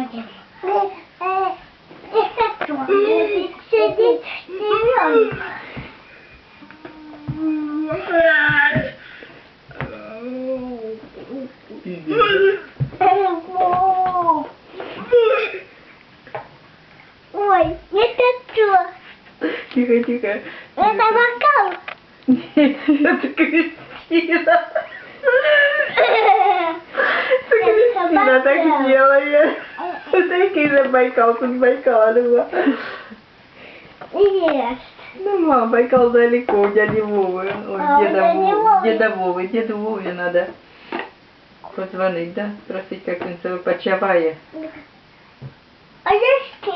ходим. Это что? Сидит ребенок. Ой, это что? Тихо, тихо. Это бокал. Нет, это Кристина. Кристина так делает. Это який же Байкал, тут Байкалова. Нет. Ну, мам, Байкал далеко, у дяди Вовы. Ой, А, у дяди Вовы. деда Вовы. Деду Вове надо позвонить, да? Спросить, как он себя почуває. Олежки,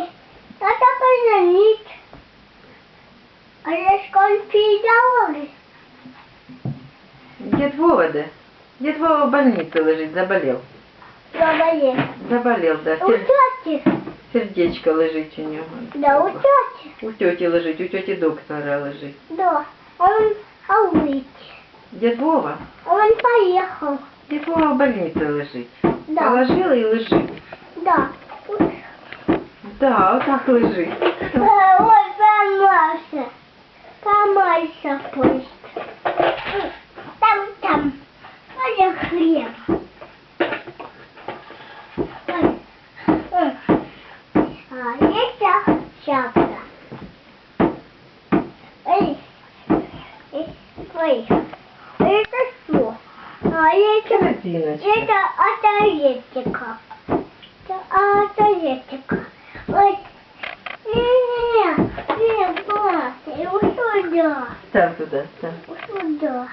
надо позвонить. Олежка, он передавали. Дед Вова, да? Дед Вова в больнице лежит, заболел. Заболел. Заболел, да. У тети. Сердечко лежить у нього. Да, у тети. У тети лежить, у тети доктора лежить. Да. Он выйти. Дед Вова? Он поехал. Дед Вова в больнице лежить. Да. Положила и лежит. Да. Да, вот так лежит. Ой, помался. Помался пусть. Там. Ой, хлеб. Ой. А это шапка. Ой. Это что? А это... Корзиночка. Это аторетика. Это аторетика. Ой. Не, Бася, сюда. Ставь туда, ставь. Сюда.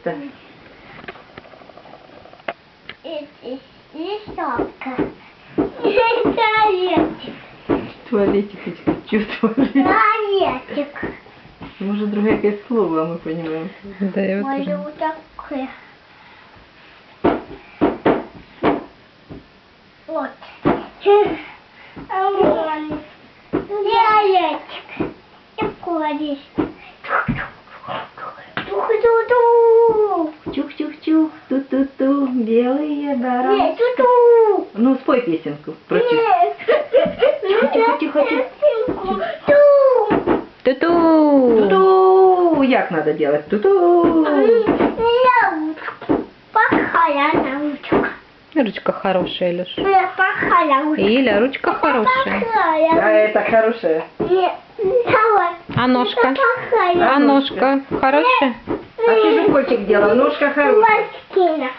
Ставь. И шапка. И туалетик. Туалетик, что туалетик? Туалетик. Может, другое какое слово, мы понимаем. Да, я вот Может, тоже. вот такое. Вот. Туалетик. И кладешь. Тух-тух-тух. Чух-чух-чух, ту-ту-ту, белые Нет, барашки. ту-ту. Ну, спой песенку про чух. Нет. Тихо-тихо-тихо. Ту. Ту-ту! Ту-ту! Як надо делать? Ту-ту! Плохая научка. Ручка хорошая, Леш. Плохая научка. Иля, ручка хорошая. А это хорошее. Нет, давай. А ножка? Плохая. А ножка хорошая? А ты же котик делал, ножка хорошая. Маскина.